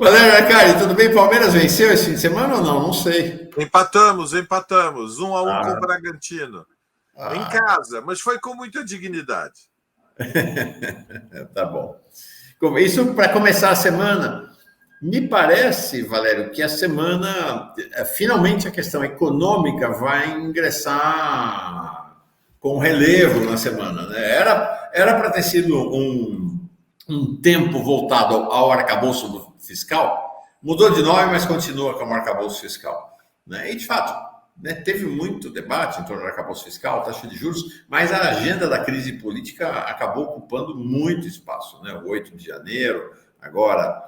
Valério Arcari, tudo bem? Palmeiras venceu esse fim de semana ou não? Não sei. Empatamos, 1-1 com o Ah, Bragantino. Em ah, casa, mas foi com muita dignidade. tá bom. Isso para começar a semana. Me parece, Valério, que a semana, finalmente a questão econômica vai ingressar com relevo na semana, né? Era para ter sido um tempo voltado ao arcabouço fiscal, mudou de nome, mas continua como arcabouço fiscal, né? E, de fato, né, teve muito debate em torno do arcabouço fiscal, taxa de juros, mas a agenda da crise política acabou ocupando muito espaço, né? O 8 de janeiro, agora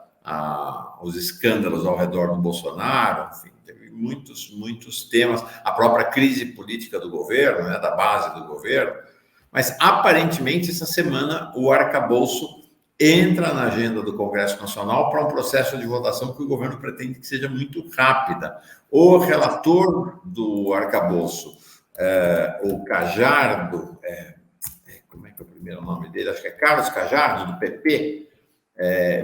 os escândalos ao redor do Bolsonaro, enfim, teve muitos temas, a própria crise política do governo, né, da base do governo, mas aparentemente essa semana o arcabouço entra na agenda do Congresso Nacional para um processo de votação que o governo pretende que seja muito rápida. O relator do arcabouço, o Cajardo, como é que é o primeiro nome dele? Acho que é Carlos Cajardo, do PP,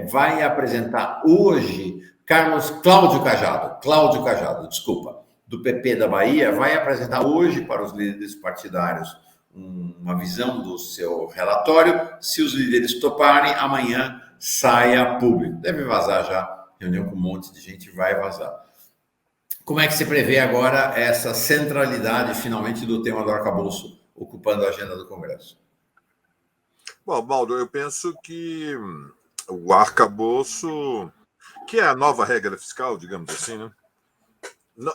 vai apresentar hoje Cláudio Cajado, desculpa, do PP da Bahia, vai apresentar hoje para os líderes partidários uma visão do seu relatório. Se os líderes toparem, amanhã sai a público. Deve vazar já, reunião com um monte de gente vai vazar. Como é que se prevê agora essa centralidade, finalmente, do tema do arcabouço ocupando a agenda do Congresso? Bom, Baldo, eu penso que o arcabouço, que é a nova regra fiscal, digamos assim, né?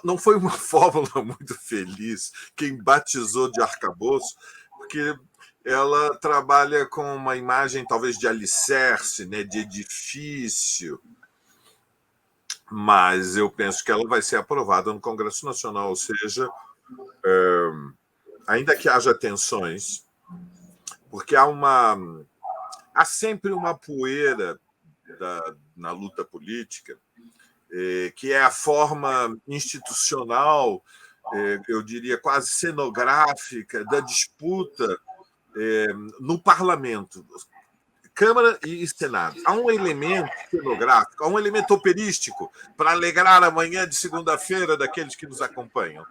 Não foi uma fórmula muito feliz quem batizou de arcabouço, porque ela trabalha com uma imagem talvez de alicerce, né, de edifício, mas eu penso que ela vai ser aprovada no Congresso Nacional, ou seja, ainda que haja tensões, porque há sempre uma poeira na luta política, que é a forma institucional, eu diria quase cenográfica, da disputa no parlamento, Câmara e Senado. Há um elemento cenográfico, há um elemento operístico para alegrar a manhã de segunda-feira daqueles que nos acompanham.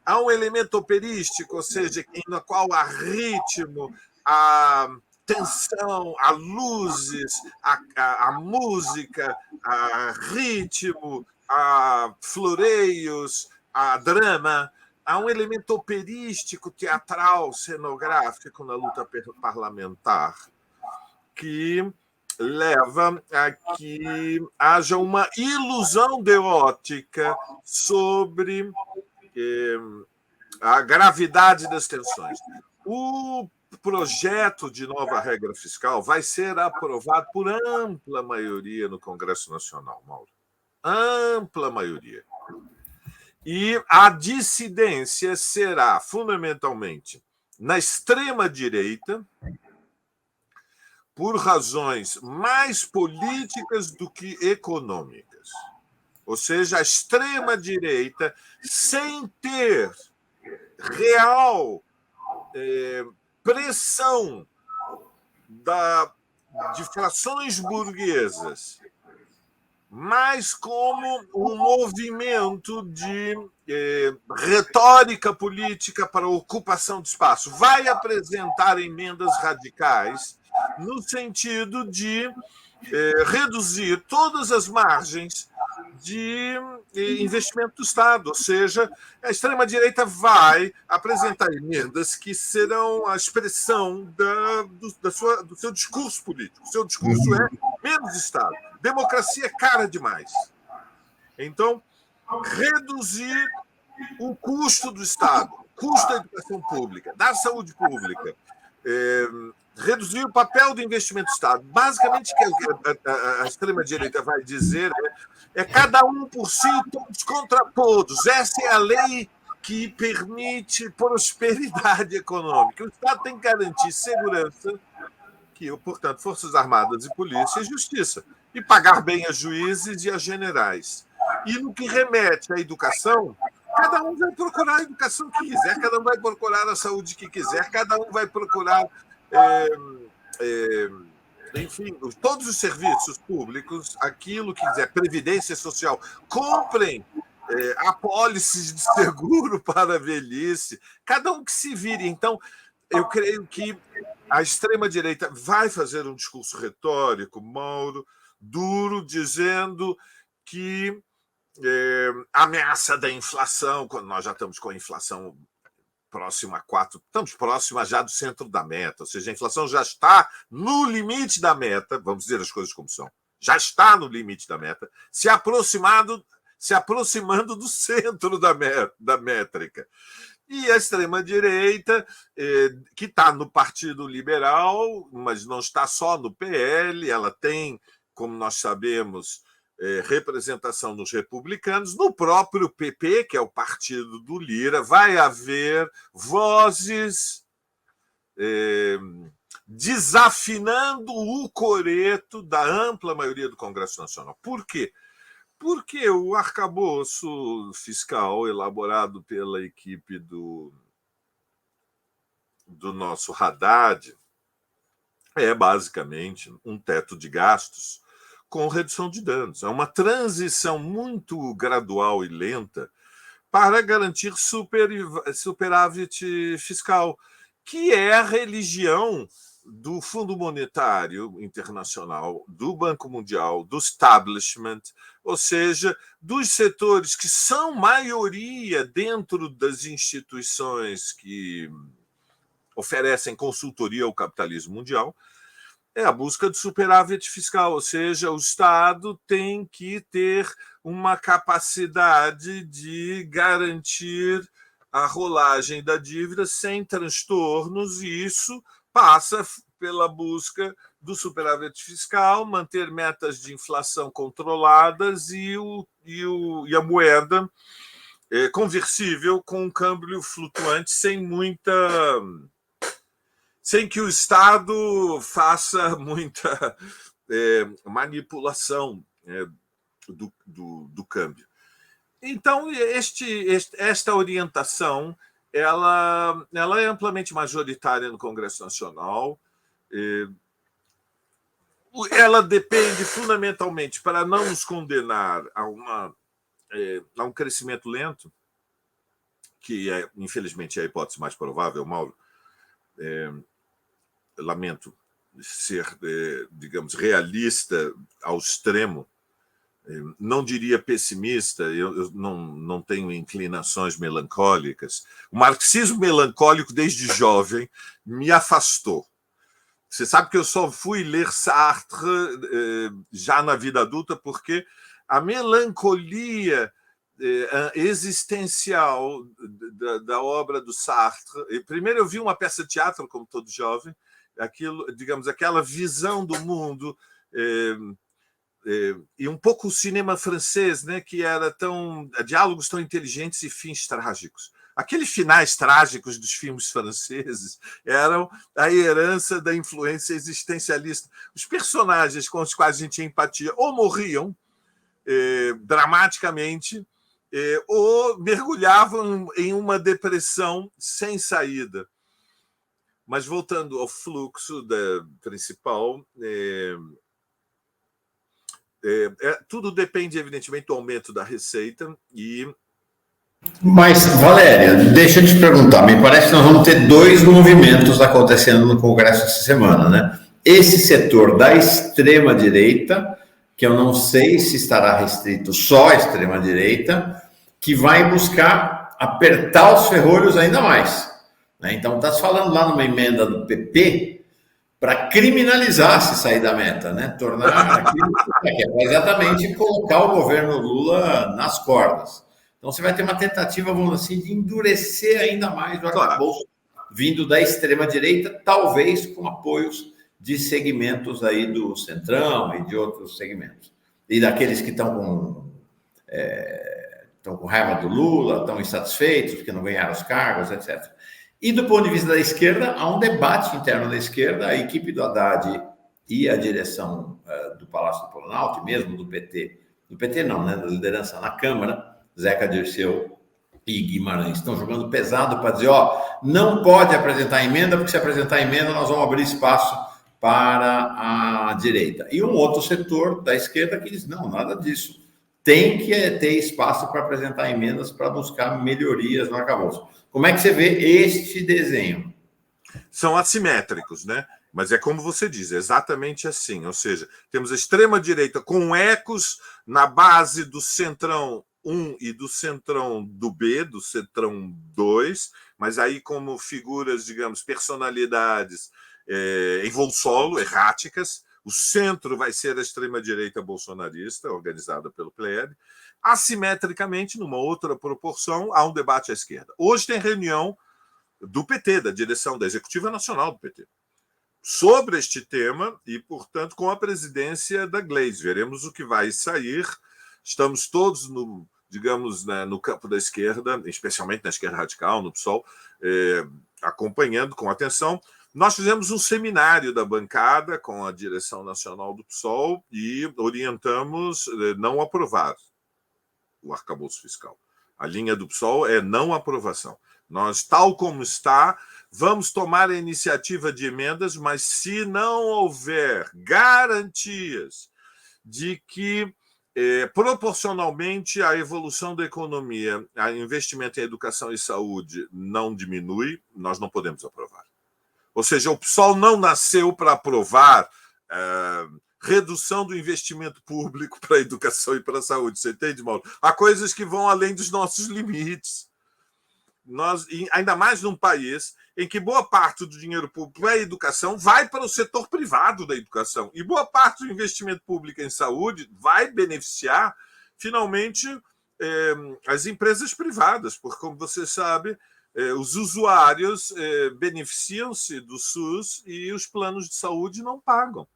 Há um elemento operístico, ou seja, no qual há ritmo, há tensão, há luzes, há música, há ritmo, há floreios, há drama. Há um elemento operístico, teatral, cenográfico na luta parlamentar que leva a que haja uma ilusão de ótica sobre a gravidade das tensões. O projeto de nova regra fiscal vai ser aprovado por ampla maioria no Congresso Nacional, Mauro. Ampla maioria. E a dissidência será, fundamentalmente, na extrema-direita, por razões mais políticas do que econômicas. Ou seja, a extrema-direita, sem ter real pressão de frações burguesas, mas como um movimento de retórica política para ocupação de espaço, vai apresentar emendas radicais no sentido de reduzir todas as margens de investimento do Estado, ou seja, a extrema-direita vai apresentar emendas que serão a expressão do seu discurso político. O seu discurso é menos Estado. Democracia é cara demais. Então, reduzir o custo do Estado, custo da educação pública, da saúde pública, reduzir o papel do investimento do Estado. Basicamente, o que a extrema-direita vai dizer é cada um por si, todos contra todos. Essa é a lei que permite prosperidade econômica. O Estado tem que garantir segurança, portanto, Forças Armadas e Polícia e Justiça, e pagar bem a juízes e a generais. E no que remete à educação, cada um vai procurar a educação que quiser, cada um vai procurar a saúde que quiser, cada um vai procurar enfim, todos os serviços públicos, aquilo que quiser, previdência social, comprem apólices de seguro para a velhice, cada um que se vire. Então, eu creio que a extrema-direita vai fazer um discurso retórico, Mauro, duro, dizendo que a ameaça da inflação, quando nós já estamos com a inflação próxima a 4, estamos próxima já do centro da meta, ou seja, a inflação já está no limite da meta, vamos dizer as coisas como são, já está no limite da meta, se aproximando do centro da métrica. E a extrema-direita, que está no Partido Liberal, mas não está só no PL, ela tem, como nós sabemos, representação dos republicanos, no próprio PP, que é o partido do Lira, vai haver vozes desafinando o coreto da ampla maioria do Congresso Nacional. Por quê? Porque o arcabouço fiscal elaborado pela equipe do nosso Haddad é basicamente um teto de gastos com redução de danos. É uma transição muito gradual e lenta para garantir superávit fiscal, que é a religião do Fundo Monetário Internacional, do Banco Mundial, do establishment, ou seja, dos setores que são maioria dentro das instituições que oferecem consultoria ao capitalismo mundial, é a busca do superávit fiscal, ou seja, o Estado tem que ter uma capacidade de garantir a rolagem da dívida sem transtornos, e isso passa pela busca do superávit fiscal, manter metas de inflação controladas e a moeda conversível com um câmbio flutuante sem que o Estado faça muita manipulação do câmbio. Então, esta orientação ela é amplamente majoritária no Congresso Nacional. Ela depende fundamentalmente, para não nos condenar a um crescimento lento, que infelizmente é a hipótese mais provável, Mauro. Lamento ser, digamos, realista ao extremo, não diria pessimista, eu não tenho inclinações melancólicas. O marxismo melancólico, desde jovem, me afastou. Você sabe que eu só fui ler Sartre já na vida adulta, porque a melancolia existencial da obra do Sartre. Primeiro eu vi uma peça de teatro, como todo jovem, aquela visão do mundo, e um pouco o cinema francês, né, que era diálogos tão inteligentes e fins trágicos. Aqueles finais trágicos dos filmes franceses eram a herança da influência existencialista. Os personagens com os quais a gente tinha empatia ou morriam dramaticamente, ou mergulhavam em uma depressão sem saída. Mas, voltando ao fluxo principal, tudo depende, evidentemente, do aumento da receita e... Mas, Valéria, deixa eu te perguntar, me parece que nós vamos ter dois movimentos acontecendo no Congresso essa semana, né? Esse setor da extrema-direita, que eu não sei se estará restrito só à extrema-direita, que vai buscar apertar os ferrolhos ainda mais. Né? Então, está se falando lá numa emenda do PP para criminalizar se sair da meta, né? Tornar aquilo que é exatamente colocar o governo Lula nas cordas. Então, você vai ter uma tentativa, vamos assim, de endurecer ainda mais o arcabouço vindo da extrema-direita, talvez com apoios de segmentos aí do Centrão e de outros segmentos. E daqueles que estão com raiva do Lula, estão insatisfeitos, porque não ganharam os cargos, etc. E do ponto de vista da esquerda, há um debate interno da esquerda, a equipe do Haddad e a direção do Palácio do Planalto, e mesmo do PT não, né, da liderança na Câmara, Zeca Dirceu e Guimarães, estão jogando pesado para dizer, não pode apresentar emenda, porque se apresentar emenda, nós vamos abrir espaço para a direita. E um outro setor da esquerda que diz, não, nada disso. Tem que ter espaço para apresentar emendas para buscar melhorias no arcabouço. Como é que você vê este desenho? São assimétricos, né? Mas é como você diz, é exatamente assim. Ou seja, temos a extrema-direita com ecos na base do Centrão 1 e do Centrão do B, do Centrão 2, mas aí como figuras, digamos, personalidades em voo solo, erráticas. O centro vai ser a extrema-direita bolsonarista, organizada pelo PLL. Assimetricamente, numa outra proporção, há um debate à esquerda. Hoje tem reunião do PT, da direção da Executiva Nacional do PT, sobre este tema e, portanto, com a presidência da Gleisi. Veremos o que vai sair. Estamos todos, digamos, no campo da esquerda, especialmente na esquerda radical, no PSOL, acompanhando com atenção. Nós fizemos um seminário da bancada com a direção nacional do PSOL e orientamos não aprovar o arcabouço fiscal. A linha do PSOL é não aprovação. Nós, tal como está, vamos tomar a iniciativa de emendas, mas se não houver garantias de que, proporcionalmente à evolução da economia, o investimento em educação e saúde não diminui, nós não podemos aprovar. Ou seja, o PSOL não nasceu para aprovar redução do investimento público para a educação e para a saúde. Você entende, Mauro? Há coisas que vão além dos nossos limites. Ainda mais num país em que boa parte do dinheiro público para a educação vai para o setor privado da educação. E boa parte do investimento público em saúde vai beneficiar, finalmente, as empresas privadas, porque, como você sabe, os usuários beneficiam-se do SUS e os planos de saúde não pagam.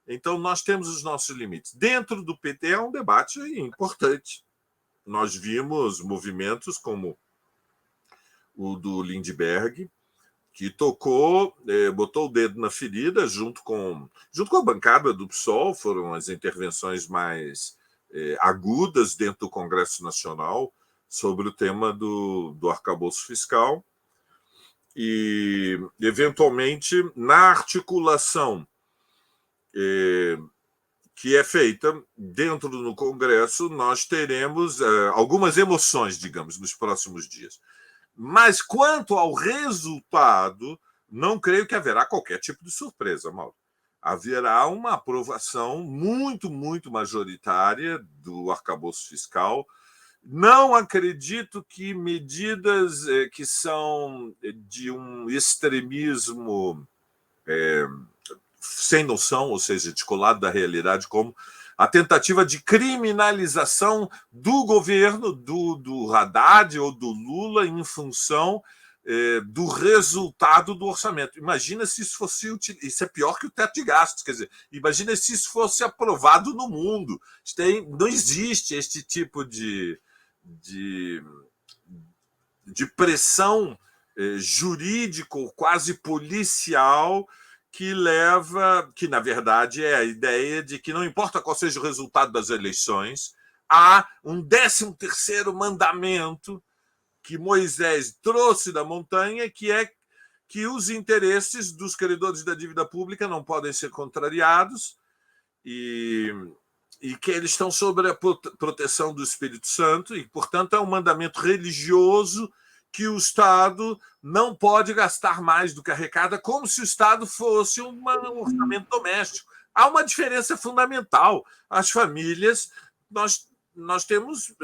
Então, nós temos os nossos limites. Dentro do PT é um debate importante. Nós vimos movimentos como o do Lindbergh, que botou o dedo na ferida junto com a bancada do PSOL, foram as intervenções mais agudas dentro do Congresso Nacional sobre o tema do arcabouço fiscal. E, eventualmente, na articulação que é feita dentro do Congresso, nós teremos algumas emoções, digamos, nos próximos dias. Mas, quanto ao resultado, não creio que haverá qualquer tipo de surpresa, Mauro. Haverá uma aprovação muito, muito majoritária do arcabouço fiscal. Não acredito que medidas que são de um extremismo sem noção, ou seja, descolado da realidade, como a tentativa de criminalização do governo, do Haddad ou do Lula em função do resultado do orçamento. Imagina se isso fosse... Isso é pior que o teto de gastos. Quer dizer, imagina se isso fosse aprovado no mundo. Não existe este tipo de pressão jurídico, quase policial, que, na verdade, é a ideia de que não importa qual seja o resultado das eleições, há um 13º mandamento que Moisés trouxe da montanha, que é que os interesses dos credores da dívida pública não podem ser contrariados e que eles estão sob a proteção do Espírito Santo e, portanto, é um mandamento religioso que o Estado não pode gastar mais do que arrecada, como se o Estado fosse um orçamento doméstico. Há uma diferença fundamental. As famílias, nós temos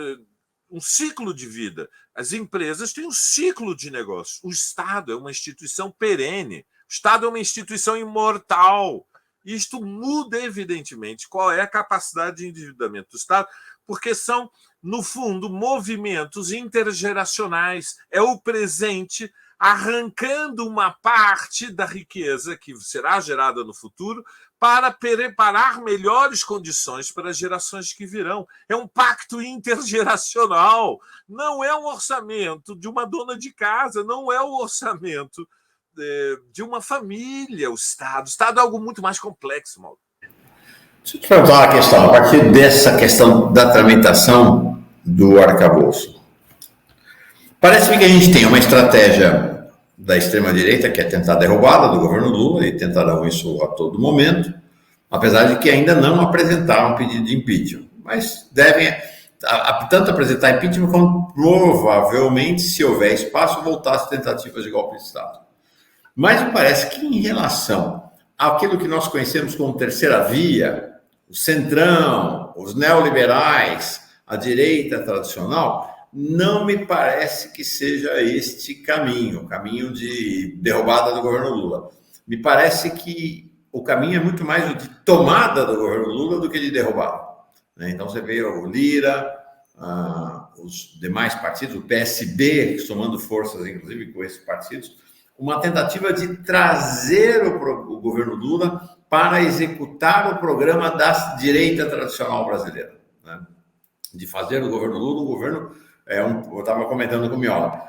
um ciclo de vida. As empresas têm um ciclo de negócio. O Estado é uma instituição perene. O Estado é uma instituição imortal. Isto muda, evidentemente, qual é a capacidade de endividamento do Estado, porque são, no fundo, movimentos intergeracionais. É o presente arrancando uma parte da riqueza que será gerada no futuro para preparar melhores condições para as gerações que virão. É um pacto intergeracional. Não é um orçamento de uma dona de casa, não é o orçamento de uma família, o Estado. O Estado é algo muito mais complexo, Mauro. Deixa eu te perguntar uma questão. A partir dessa questão da tramitação do arcabouço, parece-me que a gente tem uma estratégia da extrema-direita, que é tentar a derrubada do governo Lula, e tentarão isso a todo momento, apesar de que ainda não apresentaram um pedido de impeachment. Mas devem tanto apresentar impeachment como provavelmente, se houver espaço, voltar às tentativas de golpe de Estado. Mas me parece que em relação àquilo que nós conhecemos como terceira via, o centrão, os neoliberais, a direita tradicional, não me parece que seja este caminho, o caminho de derrubada do governo Lula. Me parece que o caminho é muito mais de tomada do governo Lula do que de derrubada. Então você vê o Lira, os demais partidos, o PSB, somando forças, inclusive, com esses partidos, uma tentativa de trazer o governo Lula para executar o programa da direita tradicional brasileira, né? De fazer do governo Lula um governo... eu estava comentando com o Miola,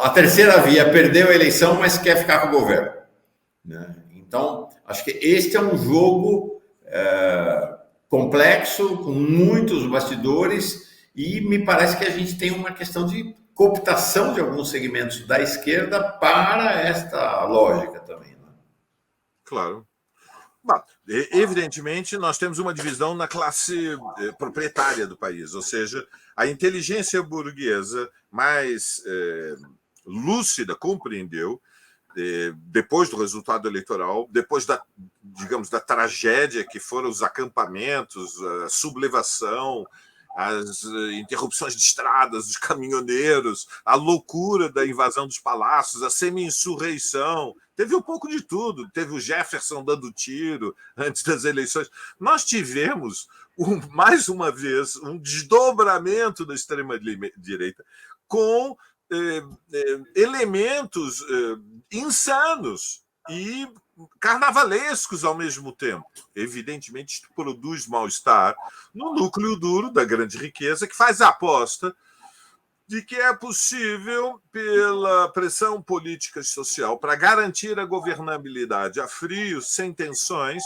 a terceira via perdeu a eleição, mas quer ficar com o governo, né? Então, acho que este é um jogo complexo, com muitos bastidores, e me parece que a gente tem uma questão de cooptação de alguns segmentos da esquerda para esta lógica também, né? Claro. Bom, evidentemente, nós temos uma divisão na classe proprietária do país, ou seja, a inteligência burguesa mais lúcida compreendeu, depois do resultado eleitoral, depois digamos, da tragédia que foram os acampamentos, a sublevação, as interrupções de estradas dos caminhoneiros, a loucura da invasão dos palácios, a semi-insurreição. Teve um pouco de tudo. Teve o Jefferson dando tiro antes das eleições. Nós tivemos, mais uma vez, um desdobramento da extrema-direita com elementos insanos e carnavalescos ao mesmo tempo. Evidentemente, isto produz mal-estar no núcleo duro da grande riqueza, que faz a aposta de que é possível, pela pressão política e social, para garantir a governabilidade a frio, sem tensões,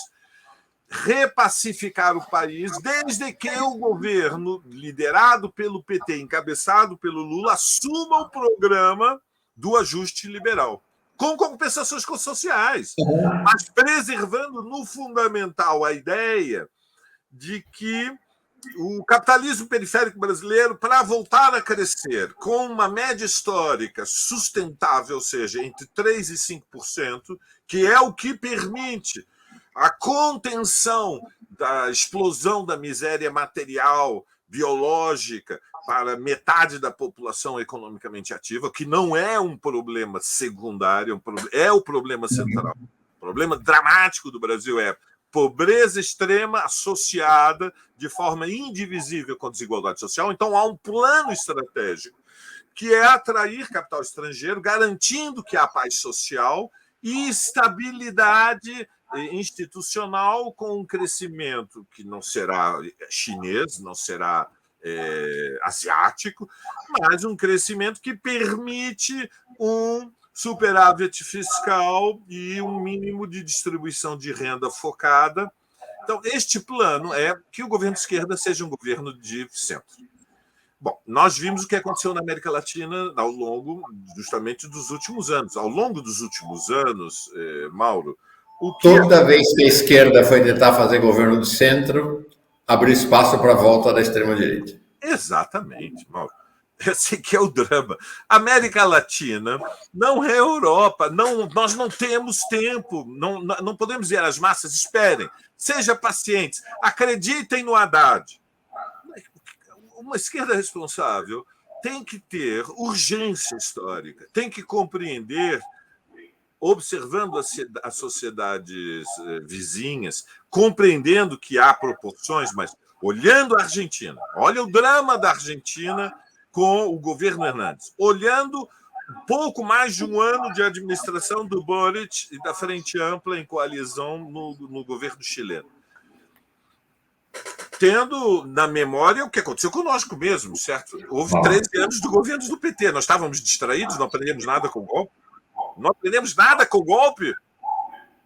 repacificar o país, desde que o governo, liderado pelo PT, encabeçado pelo Lula, assuma o programa do ajuste liberal, com compensações sociais, mas preservando no fundamental a ideia de que o capitalismo periférico brasileiro, para voltar a crescer com uma média histórica sustentável, ou seja, entre 3% e 5%, que é o que permite a contenção da explosão da miséria material, biológica, para metade da população economicamente ativa, que não é um problema secundário, é o problema central. O problema dramático do Brasil é pobreza extrema associada de forma indivisível com a desigualdade social. Então, há um plano estratégico que é atrair capital estrangeiro, garantindo que há paz social e estabilidade institucional, com um crescimento que não será chinês, não será asiático, mas um crescimento que permite um superávit fiscal e um mínimo de distribuição de renda focada. Então, este plano é que o governo de esquerda seja um governo de centro. Bom, nós vimos o que aconteceu na América Latina ao longo, justamente, dos últimos anos. Ao longo dos últimos anos, Mauro, toda vez que a esquerda foi tentar fazer governo de centro, abriu espaço para a volta da extrema-direita. Exatamente, Mauro. Esse que é o drama. América Latina não é Europa. Não, nós não temos tempo. Não podemos dizer às massas: esperem, sejam pacientes, acreditem no Haddad. Uma esquerda responsável tem que ter urgência histórica, tem que compreender, observando as sociedades vizinhas, compreendendo que há proporções, mas olhando a Argentina. Olha o drama da Argentina com o governo Hernandes. Olhando um pouco mais de um ano de administração do Boric e da Frente Ampla em coalizão no governo chileno. Tendo na memória o que aconteceu conosco mesmo, certo? Houve 13 anos do governo do PT. Nós estávamos distraídos, não aprendemos nada com o golpe. Não aprendemos nada com o golpe.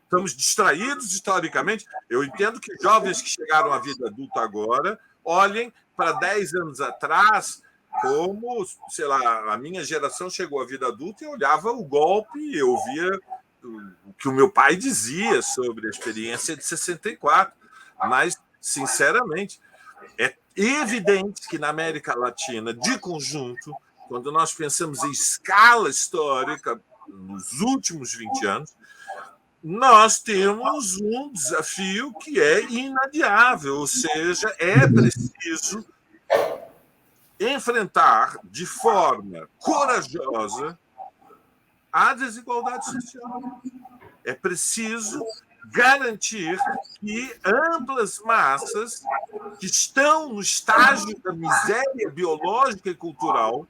Estamos distraídos historicamente. Eu entendo que jovens que chegaram à vida adulta agora olhem para 10 anos atrás como, sei lá, a minha geração chegou à vida adulta e olhava o golpe, eu via o que o meu pai dizia sobre a experiência de 64. Mas, sinceramente, é evidente que na América Latina, de conjunto, quando nós pensamos em escala histórica, nos últimos 20 anos, nós temos um desafio que é inadiável, ou seja, é preciso enfrentar de forma corajosa a desigualdade social. É preciso garantir que amplas massas que estão no estágio da miséria biológica e cultural,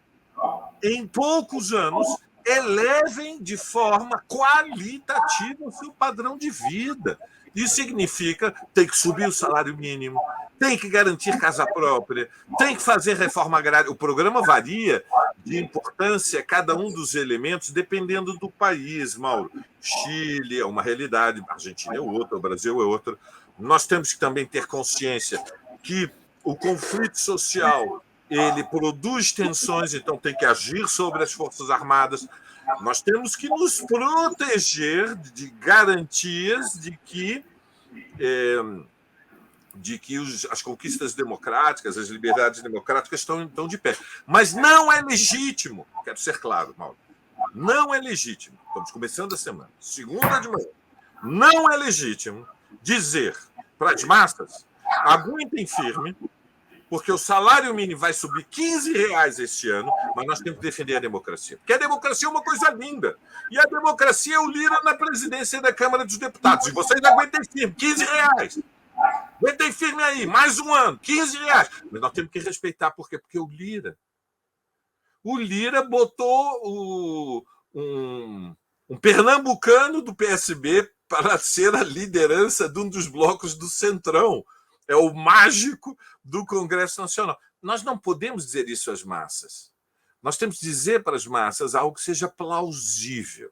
em poucos anos, elevem de forma qualitativa o seu padrão de vida. Isso significa ter que subir o salário mínimo, tem que garantir casa própria, tem que fazer reforma agrária. O programa varia de importância cada um dos elementos dependendo do país, Mauro. Chile é uma realidade, a Argentina é outra, o Brasil é outra. Nós temos que também ter consciência que o conflito social ele produz tensões, então tem que agir sobre as Forças Armadas. Nós temos que nos proteger de garantias de que as conquistas democráticas, as liberdades democráticas estão de pé. Mas não é legítimo, quero ser claro, Mauro, não é legítimo, estamos começando a semana, segunda de manhã, não é legítimo dizer para as massas, aguentem firme, porque o salário mínimo vai subir R$15 este ano, mas nós temos que defender a democracia. Porque a democracia é uma coisa linda. E a democracia é o Lira na presidência da Câmara dos Deputados. E vocês aguentem firme, R$15. Aguentem firme aí, mais um ano, R$15. Mas nós temos que respeitar, por quê? Porque o Lira botou um pernambucano do PSB para ser a liderança de um dos blocos do Centrão. É o mágico do Congresso Nacional. Nós não podemos dizer isso às massas. Nós temos que dizer para as massas algo que seja plausível.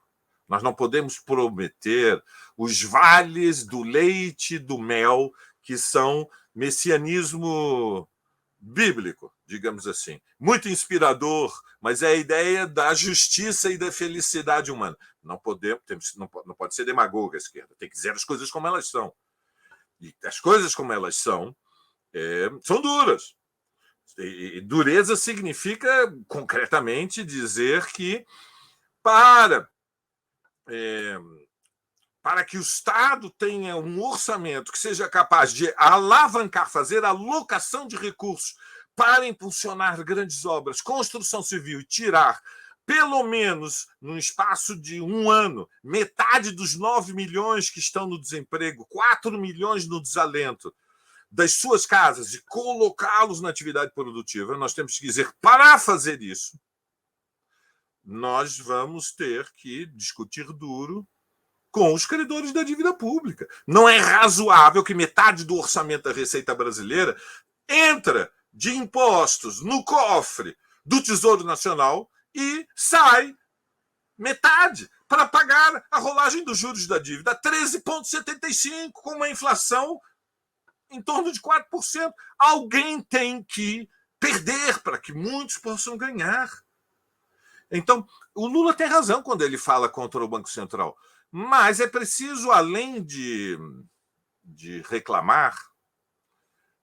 Nós não podemos prometer os vales do leite e do mel, que são messianismo bíblico, digamos assim. Muito inspirador, mas é a ideia da justiça e da felicidade humana. Não pode ser demagoga a esquerda. Tem que dizer as coisas como elas são. E as coisas como elas são duras. E dureza significa, concretamente, dizer que para que o Estado tenha um orçamento que seja capaz de alavancar, fazer alocação de recursos para impulsionar grandes obras, construção civil e tirar, pelo menos, num espaço de um ano, metade dos 9 milhões que estão no desemprego, 4 milhões no desalento, das suas casas e colocá-los na atividade produtiva, nós temos que dizer, para fazer isso, nós vamos ter que discutir duro com os credores da dívida pública. Não é razoável que metade do orçamento da Receita Brasileira entra de impostos no cofre do Tesouro Nacional e sai metade para pagar a rolagem dos juros da dívida, 13,75%, com uma inflação em torno de 4%. Alguém tem que perder para que muitos possam ganhar. Então, o Lula tem razão quando ele fala contra o Banco Central, mas é preciso, além de reclamar,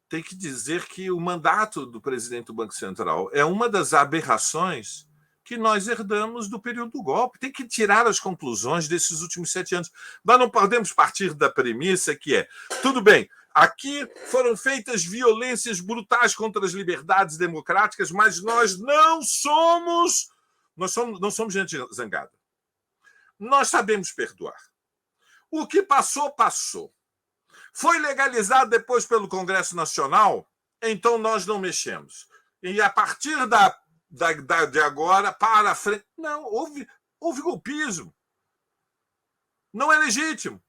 tem que dizer que o mandato do presidente do Banco Central é uma das aberrações que nós herdamos do período do golpe. Tem que tirar as conclusões desses últimos 7 anos. Nós não podemos partir da premissa que tudo bem, aqui foram feitas violências brutais contra as liberdades democráticas, mas nós não somos gente zangada. Nós sabemos perdoar. O que passou, passou. Foi legalizado depois pelo Congresso Nacional, então nós não mexemos. E a partir de agora, para frente... Não, houve golpismo. Não é legítimo.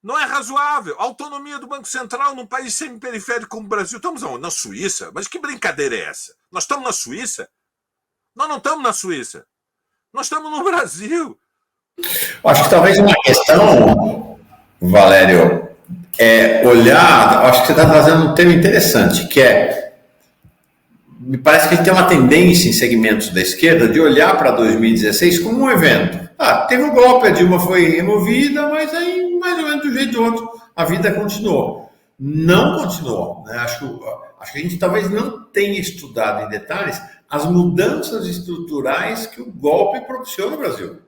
Não é razoável. A autonomia do Banco Central num país semi-periférico como o Brasil. Estamos onde? Na Suíça? Mas que brincadeira é essa? Nós estamos na Suíça? Nós não estamos na Suíça. Nós estamos no Brasil. Acho que talvez uma questão, Valério, é olhar... Acho que você está trazendo um tema interessante, que é me parece que a gente tem uma tendência em segmentos da esquerda de olhar para 2016 como um evento. Teve um golpe, a Dilma foi removida, mas aí, mais ou menos de um jeito ou outro, a vida continuou. Não continuou. Né? Acho que a gente talvez não tenha estudado em detalhes as mudanças estruturais que o golpe propiciou no Brasil.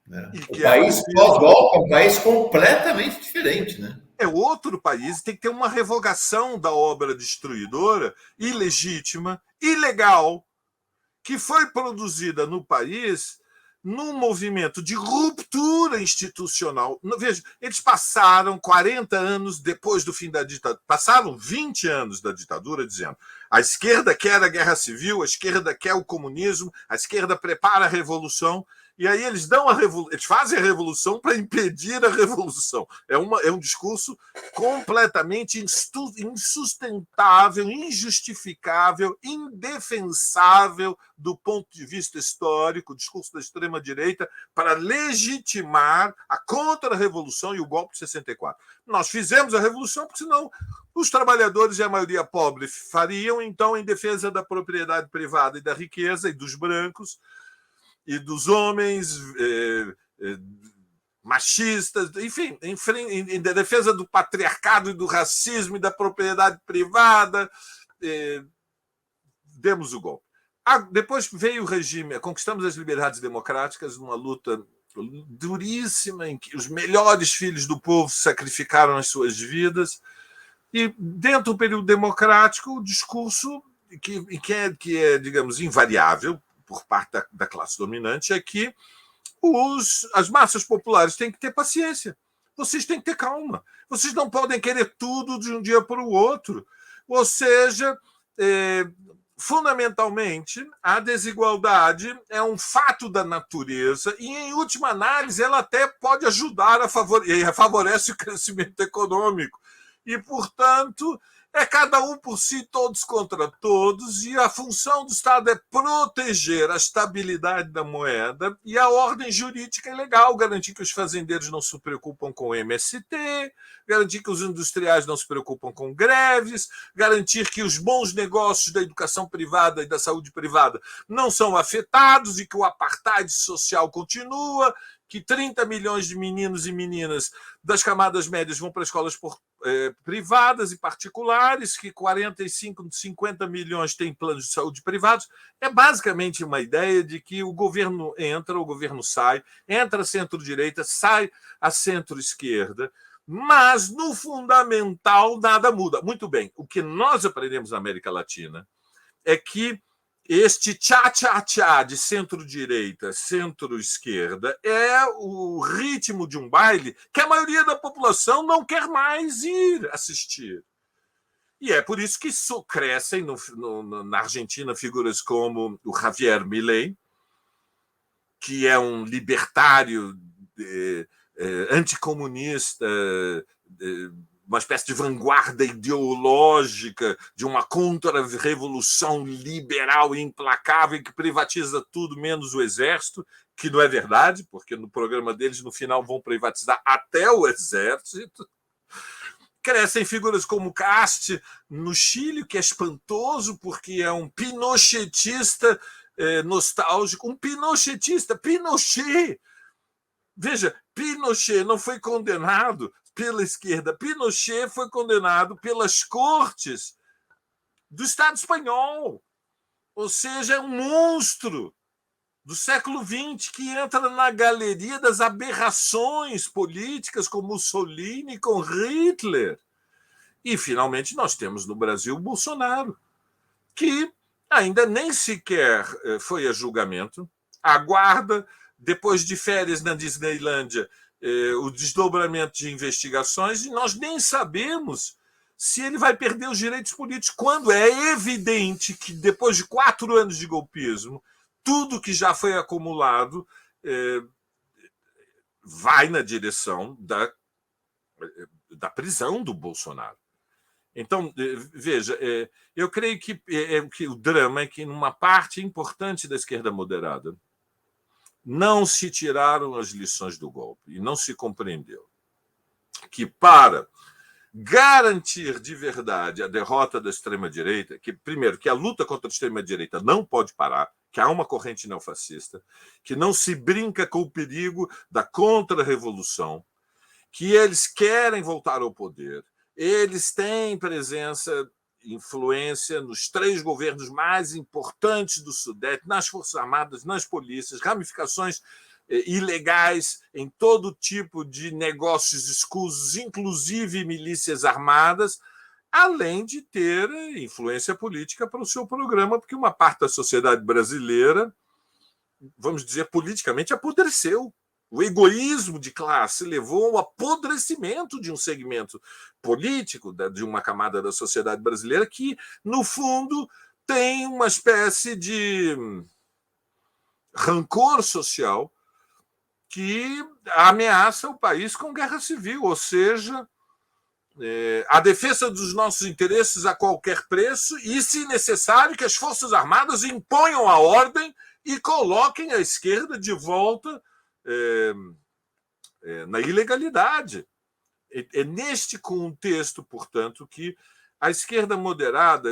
Né? O país pós-golpe é um país completamente diferente, né? É outro país, tem que ter uma revogação da obra destruidora, ilegítima, ilegal, que foi produzida no país num movimento de ruptura institucional. Veja, eles passaram 40 anos depois do fim da ditadura, passaram 20 anos da ditadura dizendo: a esquerda quer a guerra civil, a esquerda quer o comunismo, a esquerda prepara a revolução. E aí eles eles fazem a revolução para impedir a revolução. É um discurso completamente insustentável, injustificável, indefensável do ponto de vista histórico, o discurso da extrema-direita, para legitimar a contra-revolução e o golpe de 64. Nós fizemos a revolução, porque senão os trabalhadores e a maioria pobre fariam, então, em defesa da propriedade privada e da riqueza e dos brancos, e dos homens machistas, enfim, em defesa do patriarcado e do racismo e da propriedade privada, demos o golpe. Depois veio o regime, conquistamos as liberdades democráticas numa luta duríssima, em que os melhores filhos do povo sacrificaram as suas vidas, e dentro do período democrático, o discurso que é, digamos, invariável, por parte da classe dominante, é que as massas populares têm que ter paciência. Vocês têm que ter calma. Vocês não podem querer tudo de um dia para o outro. Ou seja, fundamentalmente, a desigualdade é um fato da natureza e, em última análise, ela até pode ajudar favorece o crescimento econômico. E, portanto, é cada um por si, todos contra todos, e a função do Estado é proteger a estabilidade da moeda e a ordem jurídica e legal, garantir que os fazendeiros não se preocupam com o MST, garantir que os industriais não se preocupam com greves, garantir que os bons negócios da educação privada e da saúde privada não são afetados e que o apartheid social continua, que 30 milhões de meninos e meninas das camadas médias vão para escolas privadas e particulares, que 45, 50 milhões têm planos de saúde privados. É basicamente uma ideia de que o governo entra, o governo sai, entra a centro-direita, sai a centro-esquerda, mas no fundamental nada muda. Muito bem, o que nós aprendemos na América Latina é que este tchá-tchá-tchá de centro-direita, centro-esquerda é o ritmo de um baile que a maioria da população não quer mais ir assistir. E é por isso que crescem na Argentina figuras como o Javier Milei, que é um libertário anticomunista, uma espécie de vanguarda ideológica de uma contra-revolução liberal e implacável que privatiza tudo menos o exército, que não é verdade, porque no programa deles, no final, vão privatizar até o exército. Crescem figuras como Cast no Chile, que é espantoso, porque é um pinochetista nostálgico. Um pinochetista, Pinochet! Veja, Pinochet não foi condenado pela esquerda. Pinochet foi condenado pelas cortes do Estado espanhol. Ou seja, é um monstro do século XX que entra na galeria das aberrações políticas com Mussolini, com Hitler. E, finalmente, nós temos no Brasil o Bolsonaro, que ainda nem sequer foi a julgamento, aguarda, depois de férias na Disneylândia, o desdobramento de investigações, e nós nem sabemos se ele vai perder os direitos políticos, quando é evidente que, depois de 4 anos de golpismo, tudo que já foi acumulado vai na direção da prisão do Bolsonaro. Então, veja, eu creio que o drama é que, numa parte importante da esquerda moderada, não se tiraram as lições do golpe e não se compreendeu que, para garantir de verdade a derrota da extrema-direita, que, primeiro, que a luta contra a extrema-direita não pode parar, que há uma corrente neofascista, que não se brinca com o perigo da contra-revolução, que eles querem voltar ao poder, eles têm presença, influência nos 3 governos mais importantes do Sudeste, nas Forças Armadas, nas polícias, ramificações ilegais em todo tipo de negócios escusos, inclusive milícias armadas, além de ter influência política para o seu programa, porque uma parte da sociedade brasileira, vamos dizer, politicamente apodreceu. O egoísmo de classe levou ao apodrecimento de um segmento político, de uma camada da sociedade brasileira que, no fundo, tem uma espécie de rancor social que ameaça o país com guerra civil, ou seja, a defesa dos nossos interesses a qualquer preço e, se necessário, que as Forças Armadas imponham a ordem e coloquem a esquerda de volta na ilegalidade. É neste contexto, portanto, que a esquerda moderada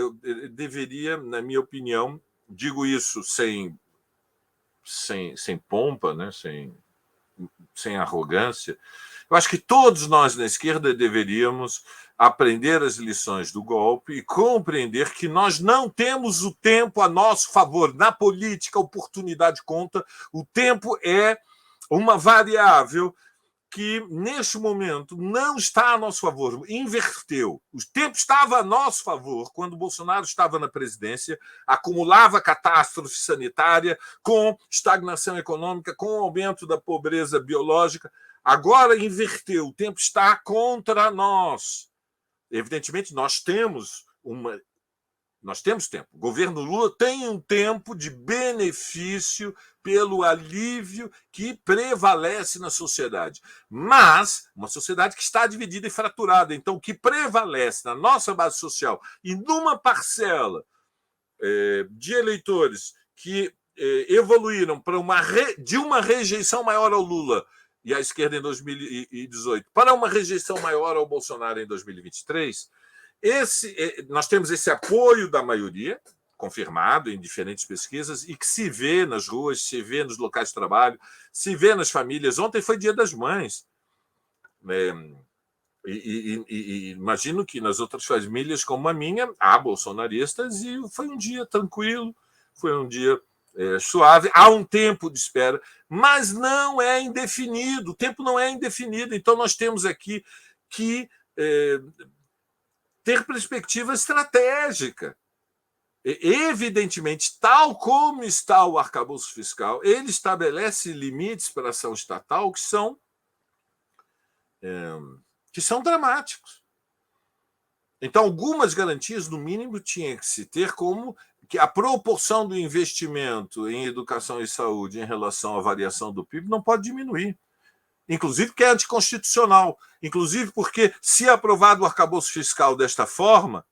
deveria, na minha opinião, digo isso sem pompa, né? sem arrogância, eu acho que todos nós na esquerda deveríamos aprender as lições do golpe e compreender que nós não temos o tempo a nosso favor. Na política, a oportunidade conta. O tempo é uma variável que, neste momento, não está a nosso favor. Inverteu. O tempo estava a nosso favor quando o Bolsonaro estava na presidência, acumulava catástrofe sanitária, com estagnação econômica, com aumento da pobreza biológica. Agora inverteu. O tempo está contra nós. Evidentemente, nós temos tempo. O governo Lula tem um tempo de benefício pelo alívio que prevalece na sociedade. Mas uma sociedade que está dividida e fraturada. Então, o que prevalece na nossa base social e numa parcela de eleitores que evoluíram para de uma rejeição maior ao Lula e à esquerda em 2018 para uma rejeição maior ao Bolsonaro em 2023, nós temos esse apoio da maioria, confirmado em diferentes pesquisas, e que se vê nas ruas, se vê nos locais de trabalho, se vê nas famílias. Ontem foi Dia das Mães. E imagino que nas outras famílias, como a minha, há bolsonaristas, e foi um dia tranquilo, foi um dia suave. Há um tempo de espera, mas não é indefinido. O tempo não é indefinido. Então, nós temos aqui que ter perspectiva estratégica. Evidentemente, tal como está o arcabouço fiscal, ele estabelece limites para a ação estatal que são dramáticos. Então, algumas garantias, no mínimo, tinha que se ter, como que a proporção do investimento em educação e saúde em relação à variação do PIB não pode diminuir. Inclusive porque é anticonstitucional. Inclusive porque, se aprovado o arcabouço fiscal desta forma,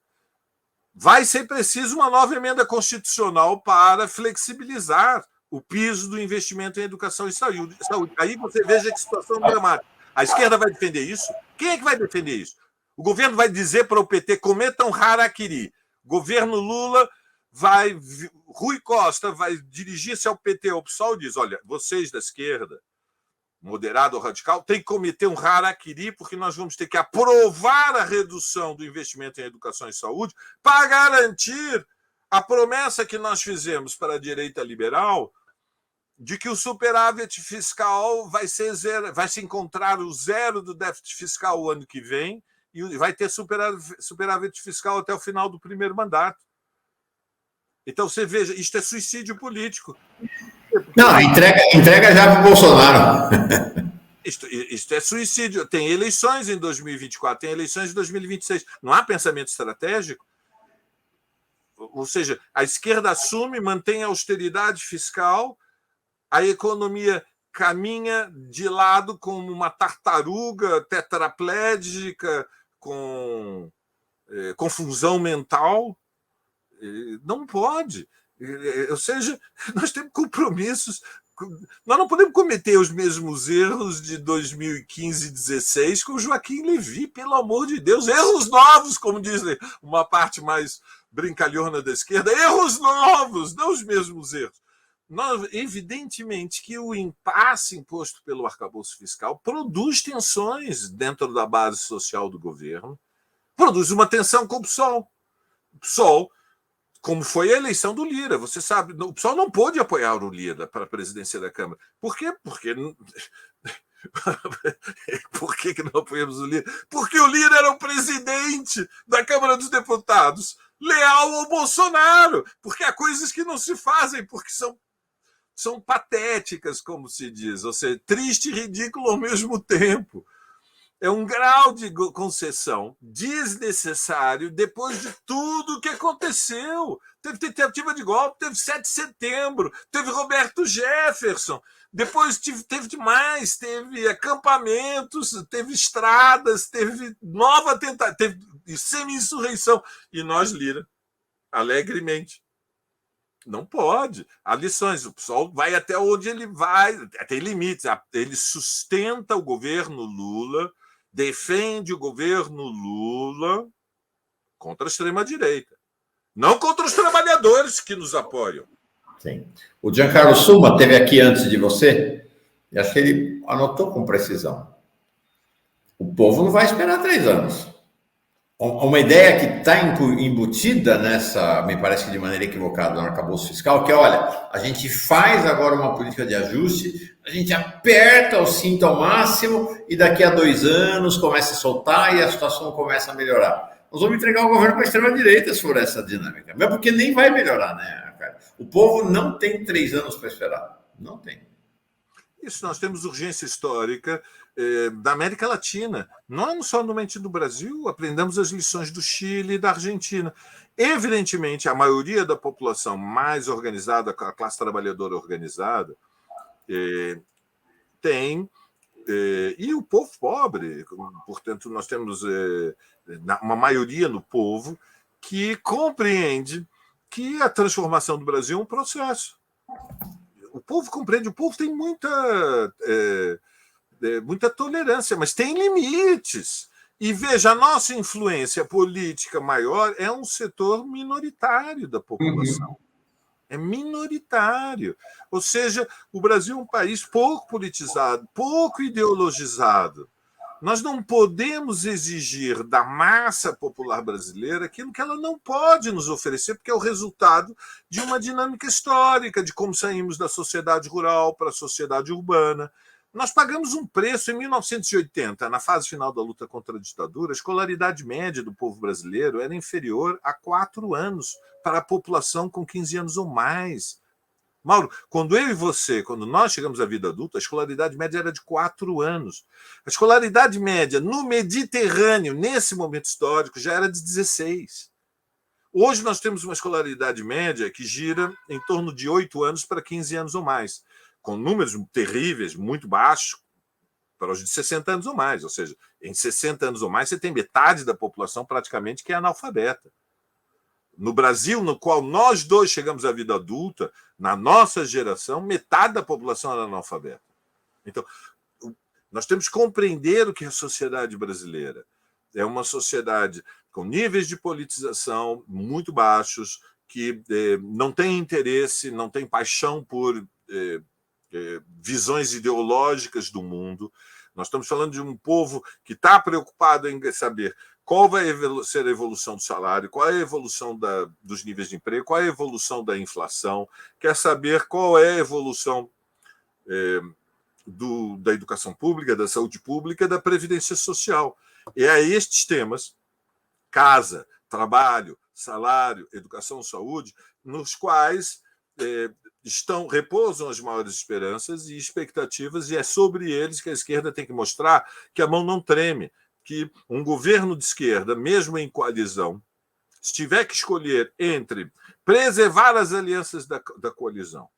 vai ser preciso uma nova emenda constitucional para flexibilizar o piso do investimento em educação e saúde. Aí você veja que situação dramática. A esquerda vai defender isso? Quem é que vai defender isso? O governo vai dizer para o PT: cometam harakiri. O governo Lula Rui Costa vai dirigir-se ao PT, ao PSOL, e diz: olha, vocês da esquerda, moderado ou radical, tem que cometer um harakiri, porque nós vamos ter que aprovar a redução do investimento em educação e saúde para garantir a promessa que nós fizemos para a direita liberal de que o superávit fiscal vai se encontrar o zero do déficit fiscal o ano que vem e vai ter superávit fiscal até o final do primeiro mandato. Então, você veja, isto é suicídio político. Não, entrega já para o Bolsonaro. Isto é suicídio. Tem eleições em 2024, tem eleições em 2026. Não há pensamento estratégico? Ou seja, a esquerda assume, mantém a austeridade fiscal, a economia caminha de lado como uma tartaruga tetraplégica com confusão mental. Não pode. Ou seja, nós temos compromissos nós não podemos cometer os mesmos erros de 2015 e 2016 com o Joaquim Levy, pelo amor de Deus. Erros novos, como diz uma parte mais brincalhona da esquerda. Erros novos, não os mesmos erros. Evidentemente que o impasse imposto pelo arcabouço fiscal produz tensões dentro da base social do governo, produz uma tensão com o PSOL. O PSOL, como foi a eleição do Lira, você sabe, o PSOL não pôde apoiar o Lira para a presidência da Câmara. Por quê? Por que não apoiamos o Lira? Porque o Lira era o presidente da Câmara dos Deputados, leal ao Bolsonaro, porque há coisas que não se fazem, porque são patéticas, como se diz, ou seja, triste e ridículo ao mesmo tempo. É um grau de concessão desnecessário depois de tudo o que aconteceu. Teve tentativa de golpe, teve 7 de setembro, teve Roberto Jefferson, depois teve demais, teve acampamentos, teve estradas, teve nova tentativa, teve semi-insurreição. E nós, Lira, alegremente, não pode. Há lições. O PSOL vai até onde ele vai, tem limites. Ele sustenta o governo Lula, defende o governo Lula contra a extrema-direita. Não contra os trabalhadores que nos apoiam. Sim. O Giancarlo Summa esteve aqui antes de você, e acho que ele anotou com precisão. O povo não vai esperar 3 anos. Uma ideia que está embutida nessa, me parece que de maneira equivocada, no arcabouço fiscal, que é, olha, a gente faz agora uma política de ajuste, a gente aperta o cinto ao máximo e daqui a 2 anos começa a soltar e a situação começa a melhorar. Nós vamos entregar o governo para a extrema-direita se for essa dinâmica. Mesmo porque nem vai melhorar, né, cara? O povo não tem 3 anos para esperar. Não tem. Isso, nós temos urgência histórica da América Latina, não somente do Brasil, aprendemos as lições do Chile e da Argentina. Evidentemente, a maioria da população mais organizada, a classe trabalhadora organizada, tem, e o povo pobre, portanto, nós temos uma maioria no povo que compreende que a transformação do Brasil é um processo. O povo compreende, o povo tem muita tolerância, mas tem limites. E veja, a nossa influência política maior é um setor minoritário da população. É minoritário. Ou seja, o Brasil é um país pouco politizado, pouco ideologizado. Nós não podemos exigir da massa popular brasileira aquilo que ela não pode nos oferecer, porque é o resultado de uma dinâmica histórica, de como saímos da sociedade rural para a sociedade urbana. Nós pagamos um preço em 1980, na fase final da luta contra a ditadura. A escolaridade média do povo brasileiro era inferior a 4 anos para a população com 15 anos ou mais. Mauro, quando eu e você, quando nós chegamos à vida adulta, a escolaridade média era de 4 anos. A escolaridade média no Mediterrâneo, nesse momento histórico, já era de 16. Hoje nós temos uma escolaridade média que gira em torno de 8 anos para 15 anos ou mais, com números terríveis, muito baixos, para os de 60 anos ou mais. Ou seja, em 60 anos ou mais, você tem metade da população praticamente que é analfabeta. No Brasil, no qual nós dois chegamos à vida adulta, na nossa geração, metade da população era analfabeta. Então, nós temos que compreender o que é a sociedade brasileira. É uma sociedade com níveis de politização muito baixos, que não tem interesse, não tem paixão por visões ideológicas do mundo. Nós estamos falando de um povo que está preocupado em saber qual vai ser a evolução do salário, qual é a evolução dos níveis de emprego, qual é a evolução da inflação, quer saber qual é a evolução da educação pública, da saúde pública, da previdência social. E a estes temas, casa, trabalho, salário, educação, saúde, nos quais repousam as maiores esperanças e expectativas, e é sobre eles que a esquerda tem que mostrar que a mão não treme, que um governo de esquerda, mesmo em coalizão, se tiver que escolher entre preservar as alianças da coalizão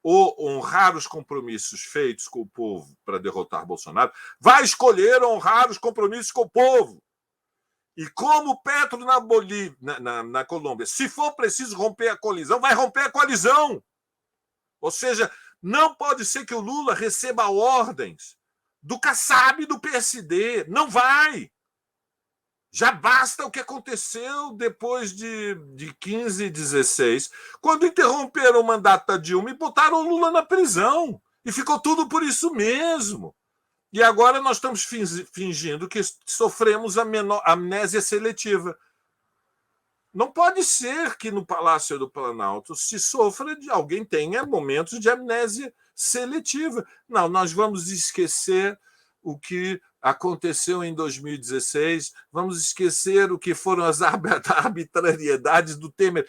ou honrar os compromissos feitos com o povo para derrotar Bolsonaro, vai escolher honrar os compromissos com o povo. E como Petro na Colômbia, se for preciso romper a coalizão, vai romper a coalizão. Ou seja, Não pode ser que o Lula receba ordens do Kassab do PSD. Não vai. Já basta o que aconteceu depois de 15 e 16, quando interromperam o mandato da Dilma e botaram o Lula na prisão. E ficou tudo por isso mesmo. E agora nós estamos fingindo que sofremos a amnésia seletiva. Não pode ser que no Palácio do Planalto se sofra alguém tenha momentos de amnésia seletiva. Não, nós vamos esquecer o que aconteceu em 2016, vamos esquecer o que foram as arbitrariedades do Temer.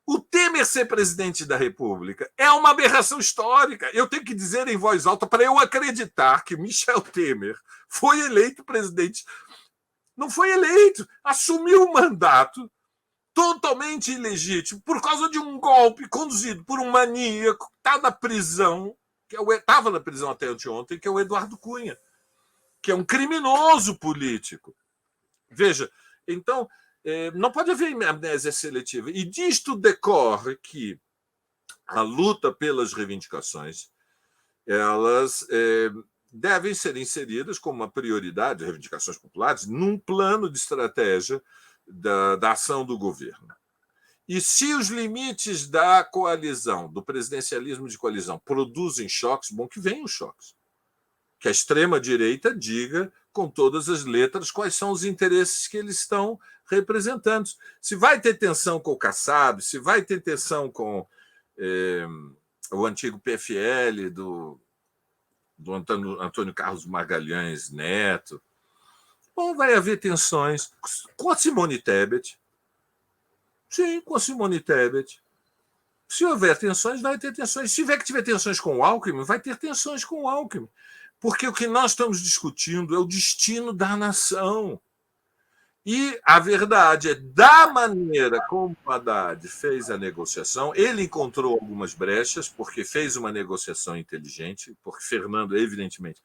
O Temer ser presidente da República é uma aberração histórica. Eu tenho que dizer em voz alta para eu acreditar que Michel Temer foi eleito presidente. Não foi eleito, assumiu o mandato totalmente ilegítimo por causa de um golpe conduzido por um maníaco que está na prisão, que estava na prisão até anteontem, que é o Eduardo Cunha, que é um criminoso político. Veja, então, não pode haver amnésia seletiva. E disto decorre que a luta pelas reivindicações elas devem ser inseridas como uma prioridade, reivindicações populares, num plano de estratégia da ação do governo. E se os limites da coalizão, do presidencialismo de coalizão, produzem choques, bom que venham os choques. Que a extrema-direita diga com todas as letras quais são os interesses que eles estão representando. Se vai ter tensão com o Kassab, se vai ter tensão com o antigo PFL do Antônio Carlos Magalhães Neto, bom, vai haver tensões com a Simone Tebet. Sim, com a Simone Tebet. Se houver tensões, vai ter tensões. Se tiver tensões com o Alckmin, vai ter tensões com o Alckmin. Porque o que nós estamos discutindo é o destino da nação. E a verdade é, da maneira como o Haddad fez a negociação, ele encontrou algumas brechas, porque fez uma negociação inteligente, porque Fernando, evidentemente,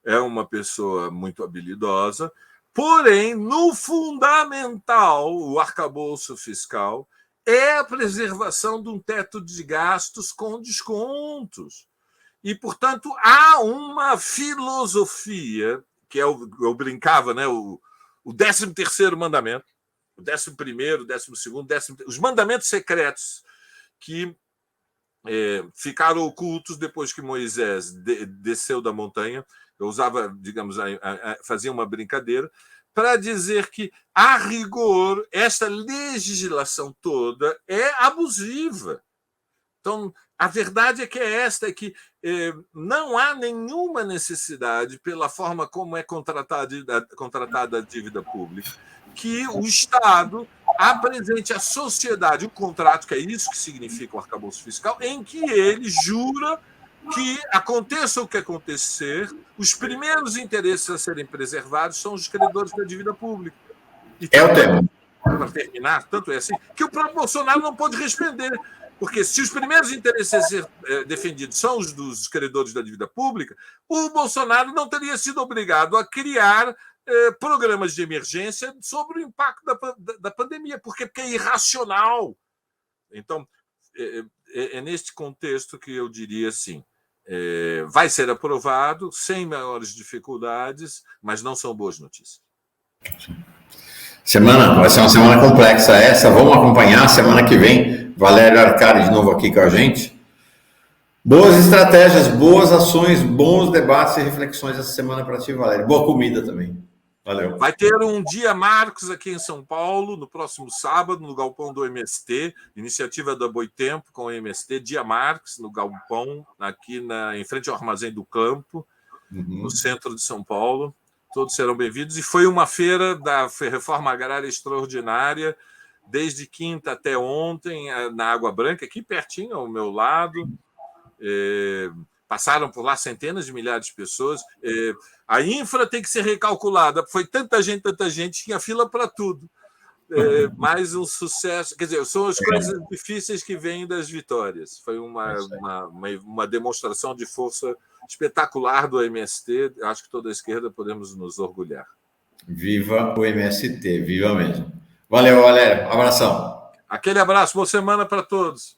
é uma pessoa muito habilidosa, porém, no fundamental, o arcabouço fiscal é a preservação de um teto de gastos com descontos. E, portanto, há uma filosofia, que eu brincava, né, o 13º mandamento, o 11º, o 12º, os mandamentos secretos que ficaram ocultos depois que Moisés desceu da montanha. Eu usava, digamos, fazia uma brincadeira para dizer que, a rigor, esta legislação toda é abusiva. Então, a verdade é que é que não há nenhuma necessidade, pela forma como é contratada a dívida pública, que o Estado apresente à sociedade um contrato, que é isso que significa o arcabouço fiscal, em que ele jura que, aconteça o que acontecer, os primeiros interesses a serem preservados são os credores da dívida pública. E é o tema. Para terminar, tanto é assim, que o próprio Bolsonaro não pode responder. Porque se os primeiros interesses a ser defendidos são os dos credores da dívida pública, o Bolsonaro não teria sido obrigado a criar programas de emergência sobre o impacto da pandemia, porque é irracional. Então, é neste contexto que eu diria assim, vai ser aprovado sem maiores dificuldades, mas não são boas notícias. Vai ser uma semana complexa essa, vamos acompanhar semana que vem. Valério Arcari de novo aqui com a gente. Boas estratégias, boas ações, bons debates e reflexões essa semana para ti, Valério. Boa comida também. Valeu. Vai ter um Dia Marcos aqui em São Paulo, no próximo sábado, no galpão do MST, iniciativa da Boitempo com o MST, Dia Marcos, no galpão, aqui em frente ao Armazém do Campo, no centro de São Paulo. Todos serão bem-vindos. E foi uma feira da Reforma Agrária extraordinária, desde quinta até ontem, na Água Branca, aqui pertinho, ao meu lado. Passaram por lá centenas de milhares de pessoas. A infra tem que ser recalculada. Foi tanta gente, tinha fila para tudo. Mais um sucesso. Quer dizer, são as coisas difíceis que vêm das vitórias. Foi uma demonstração de força espetacular do MST. Acho que toda a esquerda podemos nos orgulhar. Viva o MST, viva mesmo. Valeu, Valério. Abração. Aquele abraço, boa semana para todos.